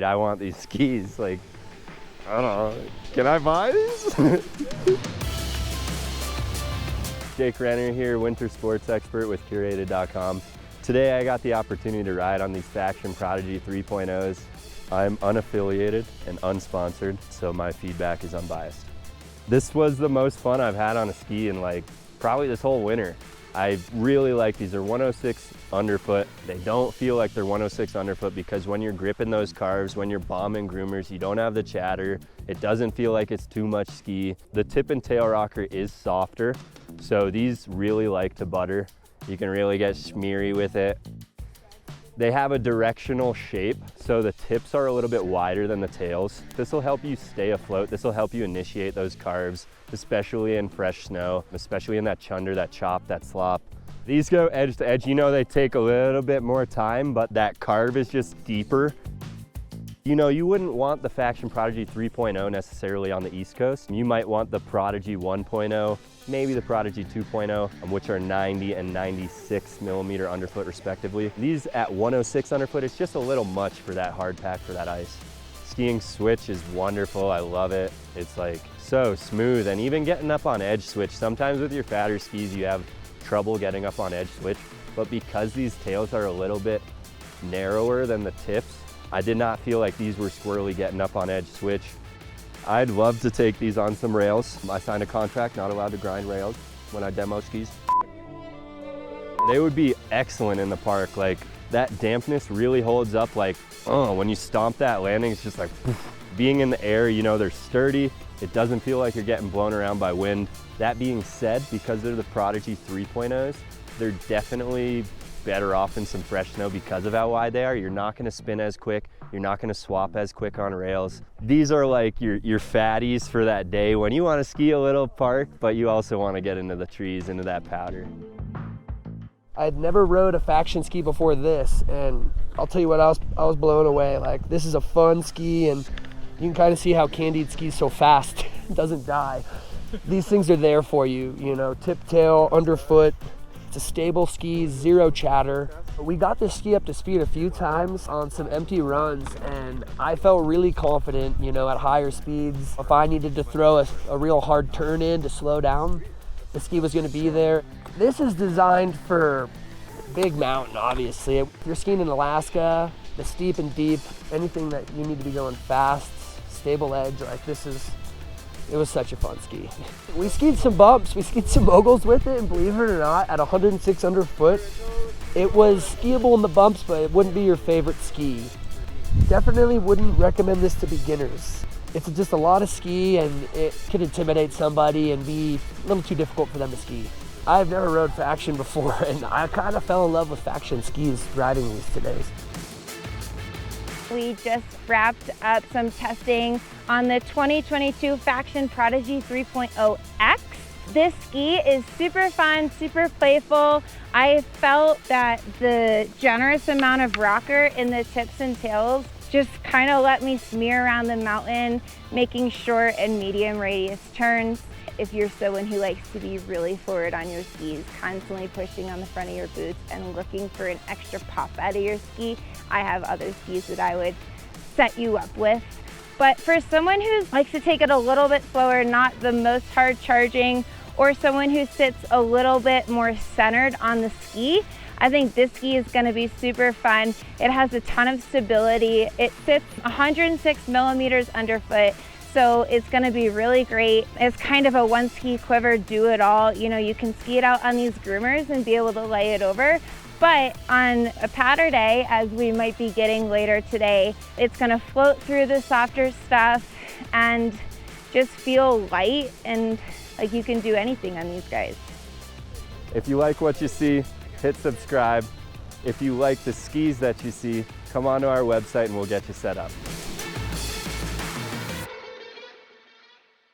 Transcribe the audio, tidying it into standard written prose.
dude, I want these skis. Like, I don't know, can I buy these? Jake Renner here, winter sports expert with Curated.com. Today I got the opportunity to ride on these Faction Prodigy 3.0s. I'm unaffiliated and unsponsored, so my feedback is unbiased. This was the most fun I've had on a ski in like probably this whole winter. I really like these. They're 106 underfoot. They don't feel like they're 106 underfoot because when you're gripping those carves, when you're bombing groomers, you don't have the chatter. It doesn't feel like it's too much ski. The tip and tail rocker is softer, so these really like to butter. You can really get smeary with it. They have a directional shape, so the tips are a little bit wider than the tails. This will help you stay afloat. This will help you initiate those carves, especially in fresh snow, especially in that chunder, that chop, that slop. These go edge to edge. You know, they take a little bit more time, but that carve is just deeper. You know, you wouldn't want the Faction Prodigy 3.0 necessarily on the East Coast. You might want the Prodigy 1.0, maybe the Prodigy 2.0, which are 90 and 96 millimeter underfoot respectively. These at 106 underfoot, it's just a little much for that hard pack, for that ice. Skiing switch is wonderful, I love it. It's like so smooth, and even getting up on edge switch. Sometimes with your fatter skis, you have trouble getting up on edge switch, but because these tails are a little bit narrower than the tips, I did not feel like these were squirrely getting up on edge switch. I'd love to take these on some rails. I signed a contract, not allowed to grind rails when I demo skis. They would be excellent in the park. Like, that dampness really holds up. Like, oh, when you stomp that landing, it's just like, poof. Being in the air, you know, they're sturdy. It doesn't feel like you're getting blown around by wind. That being said, because they're the Prodigy 3.0s, they're definitely better off in some fresh snow because of how wide they are. You're not gonna spin as quick. You're not gonna swap as quick on rails. These are like your fatties for that day when you wanna ski a little park, but you also wanna get into the trees, into that powder. I had never rode a Faction ski before this, and I'll tell you what, I was blown away. Like, this is a fun ski, and you can kind of see how Candied skis so fast. It doesn't die. These things are there for you, you know, tip tail, underfoot. It's a stable ski, zero chatter. We got this ski up to speed a few times on some empty runs, and I felt really confident, you know, at higher speeds. If I needed to throw a real hard turn in to slow down, the ski was gonna be there. This is designed for big mountain, obviously. If you're skiing in Alaska, the steep and deep, anything that you need to be going fast, stable edge, like it was such a fun ski. We skied some bumps, we skied some moguls with it, and believe it or not, at 106 underfoot, it was skiable in the bumps, but it wouldn't be your favorite ski. Definitely wouldn't recommend this to beginners. It's just a lot of ski, and it could intimidate somebody and be a little too difficult for them to ski. I've never rode Faction before, and I kind of fell in love with Faction skis riding these today. We just wrapped up some testing on the 2022 Faction Prodigy 3.0X. This ski is super fun, super playful. I felt that the generous amount of rocker in the tips and tails just kind of let me smear around the mountain, making short and medium radius turns. If you're someone who likes to be really forward on your skis, constantly pushing on the front of your boots and looking for an extra pop out of your ski, I have other skis that I would set you up with. But for someone who likes to take it a little bit slower, not the most hard charging, or someone who sits a little bit more centered on the ski, I think this ski is going to be super fun. It has a ton of stability. It sits 106 millimeters underfoot. So it's gonna be really great. It's kind of a one ski quiver, do it all. You know, you can ski it out on these groomers and be able to lay it over. But on a powder day, as we might be getting later today, it's gonna float through the softer stuff and just feel light and like you can do anything on these guys. If you like what you see, hit subscribe. If you like the skis that you see, come onto our website and we'll get you set up.